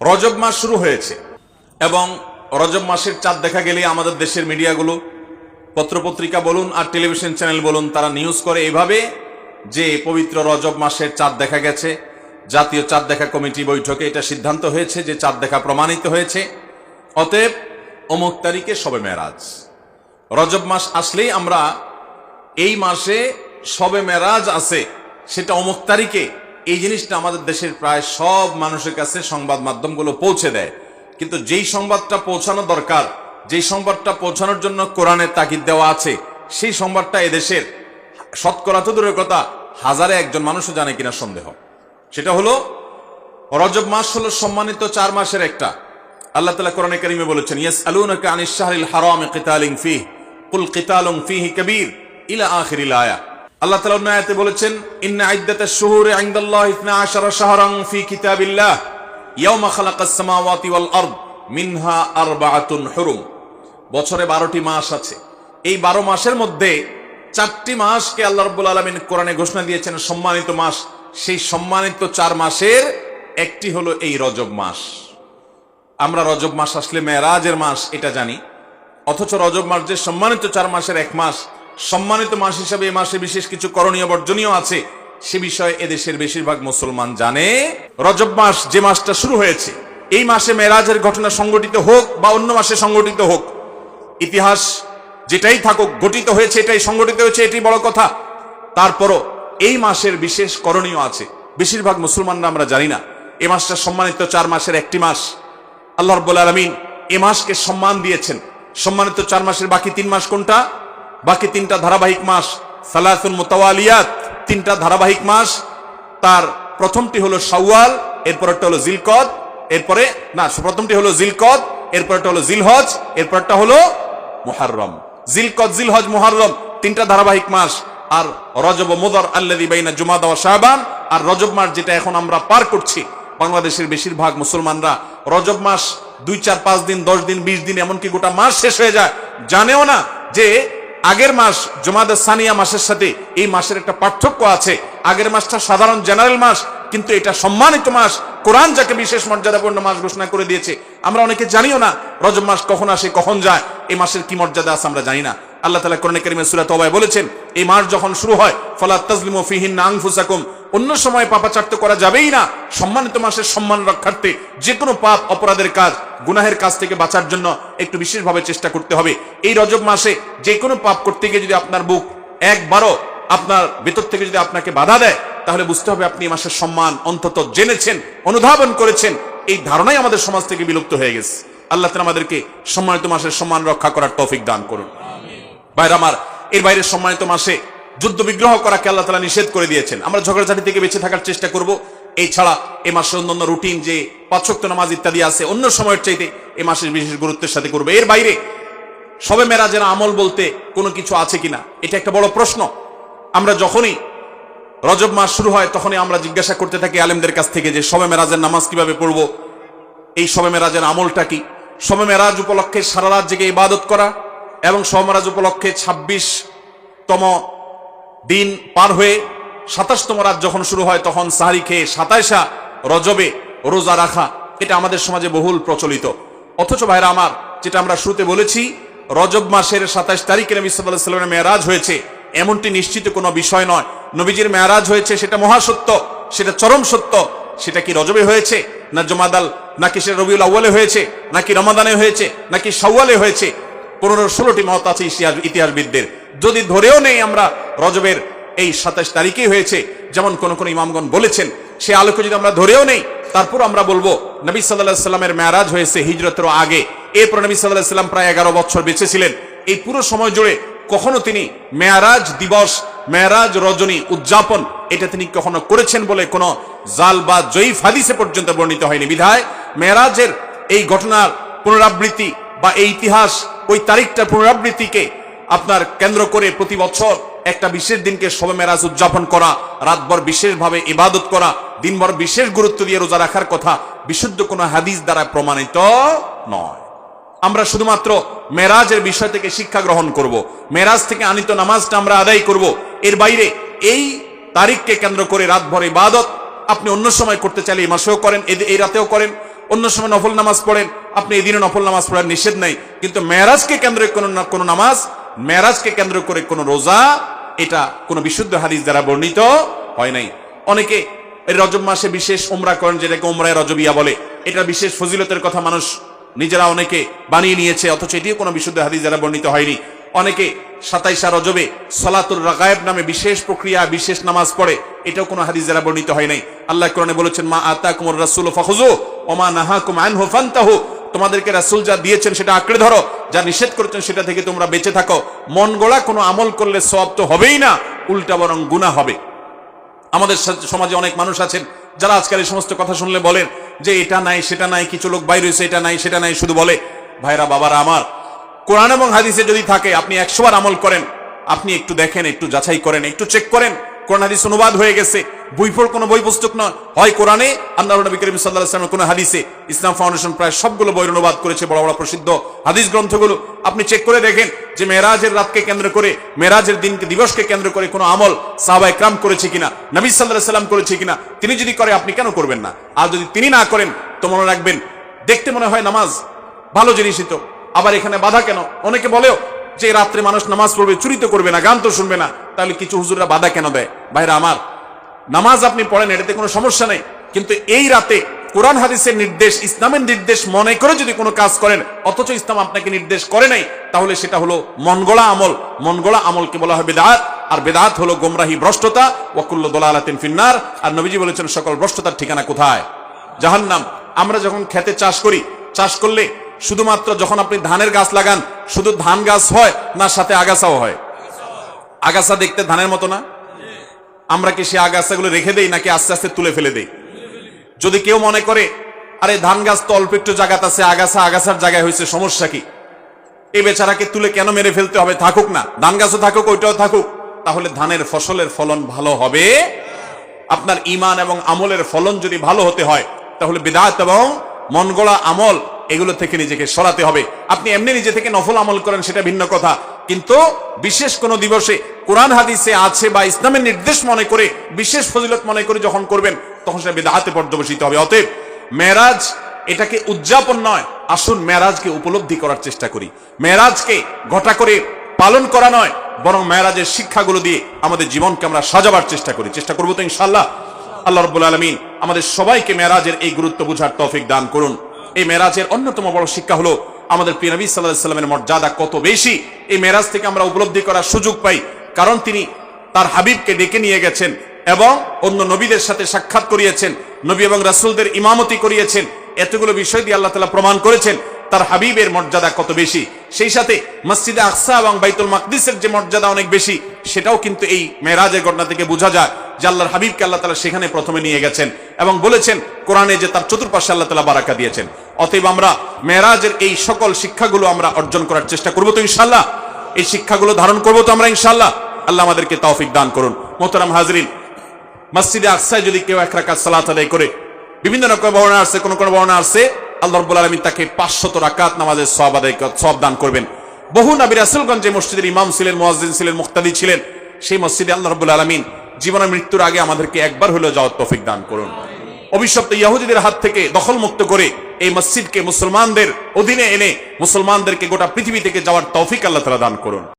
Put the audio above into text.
রজব মাস শুরু হয়েছে এবং রজব মাসের চাঁদ দেখা গেলে আমাদের দেশের মিডিয়াগুলো, পত্রপত্রিকা বলুন আর টেলিভিশন চ্যানেল বলুন, তারা নিউজ করে এইভাবে যে পবিত্র রজব মাসের চাঁদ দেখা গেছে। জাতীয় চাঁদ দেখা কমিটি বৈঠকে এটা সিদ্ধান্ত হয়েছে যে চাঁদ দেখা প্রমাণিত হয়েছে, অতএব অমুক তারিখে শবে মেরাজ। রজব মাস আসলেই আমরা এই মাসে শবে মেরাজ আছে, সেটা অমুক তারিখে, এই জিনিসটা আমাদের দেশের প্রায় সব মানুষের কাছে সংবাদ মাধ্যমগুলো পৌঁছে দেয়। কিন্তু যেই সংবাদটা পৌঁছানো দরকার, যেই সংবাদটা পৌঁছানোর জন্য কোরআনের তাকিদ দেওয়া আছে, সেই সংবাদটা এদেশের শতকরা তো দূরের কথা হাজারে একজন মানুষও জানে কিনা সন্দেহ। সেটা হলো রজব মাস হলো সম্মানিত 4 মাসের একটা। আল্লাহ তাআলা কোরআনে কারীমে বলেছেন, ইয়াসআলুনাকা আনিশ শাহরিল হারামি কিতালিন ফীহি কুল কিতালুন ফীহি কাবীর ইলা আখিরিল আয়া। আল্লাহ তাআলা অন্য আয়াতে বলেছেন, ইন্না ইদ্দাতাশ শুহুরি ইনদাল্লাহি 12 শাহরান ফী কিতাবিল্লাহ ইয়াওমা খালাকাস সামাওয়াতি ওয়াল আরদ মিনহা আরবাআতুন হুরুম। বছরে 12টি মাস আছে। এই 12 মাসের মধ্যে 4টি মাসকে আল্লাহ রাব্বুল আলামিন কোরআনে ঘোষণা দিয়েছেন সম্মানিত মাস। সেই সম্মানিত 4 মাসের একটি হলো এই রজব মাস। আমরা রজব মাস আসলে মেরাজের মাস এটা জানি, অথচ রজব মাস যে সম্মানিত 4 মাসের এক মাস, সম্মানিত মাস হিসাবে এই মাসে বিশেষ কিছু করণীয় বর্জনীয় আছে, সে বিষয়ে এদেশের বেশিরভাগ মুসলমান জানে। রজব মাস যে মাসটা শুরু হয়েছে, এই মাসে মেরাজের ঘটনা সংঘটিত হোক বা অন্য মাসে সংঘটিত হোক, ইতিহাস যেটাই থাকুক, ঘটিত হয়েছে এটাই, সংঘটিত হয়েছে এটাই বড় কথা। তারপরও এই মাসের বিশেষ করণীয় আছে, বেশিরভাগ মুসলমানরা আমরা জানি না। এই মাসটা সম্মানিত 4 মাসের একটি মাস। আল্লাহ রাব্বুল আলামিন এই মাসকে সম্মান দিয়েছেন। সম্মানিত 4 মাসের বাকি 3 মাস কোনটা? বাকি 3টা ধারাবাহিক মাস, সালাসুন মুতাওয়ালিয়াত, 3টা ধারাবাহিক মাস। তার প্রথমটি হলো শাওয়াল, এরপরটা হলো জিলকদ, এরপরে না, প্রথমটি হলো জিলকদ, এরপরটা হলো জিলহজ, এরপরটা হলো মুহররম। জিলকদ, জিলহজ, মুহররম 3টা ধারাবাহিক মাস। আর রজব ও মুদর আল্লাযী বাইনা জুমাদা ওয়া শাবান, আর রজব মাস যেটা এখন আমরা পার করছি, বাংলাদেশের বেশিরভাগ মুসলমানরা রজব মাস 2, 4, 5 দিন, 10 দিন, 20 দিন, এমনকি গোটা মাস শেষ হয়ে যায়, জানেও না যে আগের মাস জুমাদা সানিয়া মাসের সাথে এই মাসের একটা পার্থক্য আছে। আগের মাসটা সাধারণ জেনারেল মাস, কিন্তু এটা সম্মানিত মাস। কোরআন যাকে বিশেষ মর্যাদাপূর্ণ মাস ঘোষণা করে দিয়েছে, আমরা অনেকে জানিও না রজব মাস কখন আসে কখন যায়, এই মাসের কি মর্যাদা আছে আমরা জানি না। আল্লাহ তাআলা কোরআনে কারীমে সূরা তাওবায় বলেছেন, এই মাস যখন শুরু হয়, ফালা তাজলিমু ফীহিন্না আনফুসাকুম, অন্য সময় পাপাচার্য করা যাবেই না। সম্মানিত মাসের সম্মান রক্ষার্থে যে কোনো পাপ, অপরাধের কাজ, গুনাহের কাজ থেকে বাঁচার জন্য একটু বিশেষভাবে চেষ্টা করতে হবে। এই রজব মাসে যে কোনো পাপ করতে গিয়ে যদি আপনার বুক একবারও আপনার ভেতর থেকে যদি আপনাকে বাধা দেয়, তাহলে বুঝতে হবে আপনি এই মাসের সম্মান অন্তত জেনেছেন, অনুধাবন করেছেন। এই ধারণাই আমাদের সমাজ থেকে বিলুপ্ত হয়ে গেছে। আল্লাহ তাআলা আমাদেরকে সম্মানিত মাসের সম্মান রক্ষা করার তৌফিক দান করুন। ভাইরা আমার, এর বাইরে সম্মানিত মাসে যুদ্ধ বিগ্রহ করাকে আল্লাহ তাআলা নিষেধ করে দিয়েছেন। আমরা ঝগড়াঝাটি থেকে বেঁচে থাকার চেষ্টা করব। এই ছাড়া এই মাসের অন্যান্য রুটিন যে 5 ওয়াক্ত নামাজ ইত্যাদি আছে, অন্য সময়ের চাইতে এই মাসের বিশেষ গুরুত্বের সাথে করবে। এর বাইরে শবে মেরাজের আমল বলতে কোনো কিছু আছে কিনা, এটা একটা বড় প্রশ্ন। আমরা যখনই রজব মাস শুরু হয়, তখনই আমরা জিজ্ঞাসা করতে থাকি আলেমদের কাছ থেকে যে শবে মেরাজের নামাজ কিভাবে পড়ব, এই শবে মেরাজের আমলটা কি। শবে মেরাজ উপলক্ষে সারা রাত জেগে ইবাদত করা এবং শবে মেরাজ উপলক্ষে 26তম দিন পার হয়ে 27তম রাত যখন শুরু হয়, তখন সাহরি খেয়ে 27 রজবে রোজা রাখা, এটা আমাদের সমাজে বহুল প্রচলিত। অথচ ভাইরা আমার, যেটা আমরা শুরুতে বলেছি, রজব মাসের 27 তারিখে নবী সাল্লাল্লাহু আলাইহি ওয়াসাল্লামের মেরাজ হয়েছে এমনটি নিশ্চিত কোনো বিষয় নয়। নবীজির মেরাজ হয়েছে সেটা মহাসত্য, সেটা চরম সত্য। সেটা কি রজবে হয়েছে, না জুমাদাল, নাকি সেটা রবিউল আউয়ালে হয়েছে, নাকি রমাদানে হয়েছে, নাকি শাওয়ালে হয়েছে, 15-16টি মত আছে ইতিহাসবিদদের। যদি ধরেও নেই আমরা রজবের এই 27 তারিখেই হয়েছে, যেমন কোন কোন ইমামগণ বলেছেন, সে আলোকে যদি আমরা ধরেও নেই, তারপর আমরা বলবো নবী সাল্লাল্লাহু আলাইহি সাল্লামের মেরাজ হয়েছে হিজরতের আগে। এরপর নবী সাল্লাল্লাহু আলাইহি সাল্লাম প্রায় 11 বছর বেঁচে ছিলেন। এই পুরো সময় জুড়ে কখনো তিনি মেরাজ দিবস, মেরাজ রজনী উদযাপন এটা তিনি কখনো করেছেন বলে কোনো জাল বা জয়ীফ হাদিসে পর্যন্ত বর্ণিত হয়নি। বিধায় মেরাজের এই ঘটনার পুনরাবৃত্তি বা এই ইতিহাস, ওই তারিখটার পুনরাবৃত্তিকে আপনার কেন্দ্র করে প্রতি বছর একটা বিশেষ দিনকে শবে মেরাজ উদযাপন করা, রাতভর বিশেষভাবে ইবাদত করা, দিনভর বিশেষ গুরুত্ব দিয়ে রোজা রাখার কথা বিশুদ্ধ কোনো হাদিস দ্বারা প্রমাণিত নয়। আমরা শুধুমাত্র মেরাজের বিষয় থেকে শিক্ষা গ্রহণ করব, মেরাজ থেকে আনিত নামাজটা আমরা আদায় করব। এর বাইরে এই তারিখকে কেন্দ্র করে রাতভর ইবাদত আপনি অন্য সময় করতে চাইলে এই মাসেও করেন, এই রাতেও করেন, অন্য সময় নফল নামাজ পড়েন, আপনি এই দিনে নফল নামাজ পড়ার নিষেধ নাই, কিন্তু মেরাজকে কেন্দ্র করে কোনো নামাজ, মেরাজকে কেন্দ্র করে কোনো রোজা, এটা কোনো বিশুদ্ধ হাদিস দ্বারা বর্ণিত হয় নাই। অনেকে এই রজব মাসে বিশেষ উমরা করেন, যেটাকে উমরায়ে রজবিয়া বলে। এটা বিশেষ ফজিলতের কথা মানুষ নিজেরা অনেকে বানিয়ে নিয়েছে, অথচ এটিও কোনো বিশুদ্ধ হাদিস দ্বারা বর্ণিত হয়নি। অনেকে 27 রজবে সালাতুর রাগায়েব নামে বিশেষ প্রক্রিয়া, বিশেষ নামাজ পড়ে, এটাও কোনো হাদিস দ্বারা বর্ণিত হয় নাই। আল্লাহ কোরআনে বলেছেন, মা আতাকুমুর রাসূলু ফাখুযু ওয়া মা নাহাকুম আনহু ফান্তাহু, তোমাদেরকে রাসূল যা দিয়েছেন সেটা আঁকড়ে ধরো, যা নিষেধ করেছেন সেটা থেকে তোমরা বেঁচে থাকো। মন গড়া কোনো আমল করলে সওয়াব তো হবেই না, উল্টা বরং গুনাহ হবে। আমাদের সমাজে অনেক মানুষ আছেন যারা আজকাল এই সমস্ত কথা শুনলে বলেন যে এটা নাই সেটা নাই, কিছু লোক বাইরে হয়েছে, এটা নাই সেটা নাই শুধু বলে। ভাইরা বাবারা আমার, কোরআন এবং হাদিসে যদি থাকে আপনি 100 বার আমল করেন, আপনি একটু দেখেন, একটু যাচাই করেন, একটু চেক করেন। কোরআন হাদিস অনুবাদ হয়ে গেছে, কোনো বই পুস্তক নয়, হয় কোরআনে, আল্লাহর নবী করিম সাল্লাল্লাহু আলাইহি ওয়াসাল্লামের কোন হাদিসে। ইসলাম ফাউন্ডেশন প্রায় সবগুলো বই অনুবাদ করেছে, বড় বড় প্রসিদ্ধ হাদিস গ্রন্থগুলো। আপনি চেক করে দেখেন যে মেরাজের রাতকে কেন্দ্র করে, মেরাজের দিনকে, দিবসকে কেন্দ্র করে কোনো আমল সাহাবায়ে কেরাম করেছে কিনা, নবী সাল্লাল্লাহু আলাইহি ওয়াসাল্লাম করেছে কিনা। তিনি যদি করে আপনি কেন করবেন না? আর যদি তিনি না করেন তো মনে রাখবেন, দেখতে মনে হয় নামাজ ভালো জিনিসই তো, আবার এখানে বাধা কেন? অনেকে বলেও যে রাত্রে মানুষ নামাজ পড়বে, চুরি তো করবে না, গান তো শুনবে না, তাহলে কিছু হুজুররা বাধা কেন দেয়? ভাইরা আমার, নামাজ আপনি পড়েন, এটাতে কোনো সমস্যা নেই, কিন্তু এই রাতে কোরআন হাদিসের নির্দেশ, ইসলামের নির্দেশ মনে করে যদি কোনো কাজ করেন, অথচ ইসলাম আপনাকে নির্দেশ করে নাই, তাহলে সেটা হলো মনগড়া আমল। মনগড়া আমলকে বলা হয় বিদআত, আর বিদআত হলো গোমরাহি, ভ্রষ্টতা। ওয়া কুল্লু দালালাতিন ফিন্নার, আর নবীজি বলেছেন সকল ভ্রষ্টতার ঠিকানা কোথায়? জাহান্নাম। আমরা যখন খেতে চাষ করি, চাষ করলে শুধুমাত্র যখন আপনি ধানের গাছ লাগান, শুধু ধান গাছ হয় না সাথে আগাছাও হয়? আগাছা দেখতে ধানের মতো না? আমরা কি সে আগাছাগুলো রেখে দেই নাকি আস্তে আস্তে তুলে ফেলে দেই? যদি কেউ মনে করে আরে ধান গাছ তো অল্প একটু জায়গাতে আছে, আগাছা আগাছার জায়গায় হয়েছে, সমস্যা কি, এই বেচারাকে তুলে কেন মেরে ফেলতে হবে? থাকুক না, ধান গাছও থাকুক, ওইটাও থাকুক, তাহলে ধানের ফসলের ফলন ভালো হবে। আপনার ঈমান এবং আমলের ফলন যদি ভালো হতে হয়, তাহলে বিদআত এবং মনগড়া আমল এগুলো থেকে নিজেকে সরাতে হবে। আপনি এমনি নিজে থেকে নফল আমল করেন, সেটা ভিন্ন কথা, কিন্তু বিশেষ কোন দিবসে কোরআন হাদিসে আছে বা ইসলামের নির্দেশ মনে করে, বিশেষ ফজিলত মনে করে যখন করবেন, তখন সেটা বিদআতে পর্যবসিত হবে। অতএব মেরাজ এটাকে উদযাপন নয়, আসুন মেরাজকে উপলব্ধি করার চেষ্টা করি। মেরাজকে ঘটা করে পালন করা নয়, বরং মেরাজের শিক্ষাগুলো দিয়ে আমাদের জীবনকে আমরা সাজাবার চেষ্টা করবো তো ইনশাআল্লাহ। আল্লাহ রাব্বুল আলামিন আমাদের সবাইকে মেরাজের এই গুরুত্ব বুঝার তৌফিক দান করুন। এই মেরাজের অন্যতম বড় শিক্ষা হলো আমাদের প্রিয় নবী সাল্লাল্লাহু আলাইহি ওয়াসাল্লামের মর্যাদা কত বেশি। এই মেরাজ থেকে আমরা উপলব্ধি করার সুযোগ পাই, কারণ তিনি তার হাবিবকে ডেকে নিয়ে গেছেন এবং অন্য নবীদের সাথে সাক্ষাৎ করিয়েছেন, নবী এবং রাসূলদের ইমামতি করিয়েছেন। এতগুলো বিষয় দিয়ে আল্লাহ তাআলা প্রমাণ করেছেন তার হাবিবের মর্যাদা কত বেশি। সেই সাথে মসজিদে আকসা এবং বাইতুল মাকদিসের যে মর্যাদা অনেক বেশি, সেটাও কিন্তু এই মেরাজের ঘটনা থেকে বোঝা যায় যে আল্লাহর হাবিবকে আল্লাহ তাআলা সেখানে প্রথমে নিয়ে গেছেন এবং বলেছেন কোরআনে যে তার চতুর্পাশে আল্লাহ তাআলা বারাকা দিয়েছেন। অতএব আমরা মেরাজের এই সকল শিক্ষাগুলো আমরা অর্জন করার চেষ্টা করব তো ইনশাআল্লাহ, এই শিক্ষাগুলো ধারণ করব তো আমরা ইনশাআল্লাহ। আল্লাহ আমাদেরকে তৌফিক দান করুন। মোহতারাম হাজরিন, মসজিদে আকসায় যদি কেউ 1 রাকাত সালাত আদায় করে, বিভিন্ন রকম বর্ণনা আছে, কোন কোন বর্ণনা আছে আল্লাহ রাব্বুল আলামিন তাকে 500 রাকাত নামাজের সওয়াব দান করবেন। বহু নবী রাসূলগণ যে মসজিদের ইমাম ছিলেন, মুয়াজ্জিন ছিলেন, মুক্তাদি ছিলেন, সেই মসজিদে আল্লাহ রাব্বুল আলামিন জীবনের মৃত্যুর আগে আমাদেরকে একবার হলেও যাওয়ার তৌফিক দান করুন। অভিশপ্ত ইহুদিদের হাত থেকে দখলমুক্ত করে এই মসজিদকে মুসলমানদের অধীনে এনে মুসলমানদেরকে গোটা পৃথিবী থেকে যাওয়ার তৌফিক আল্লাহ তাআলা দান করুন।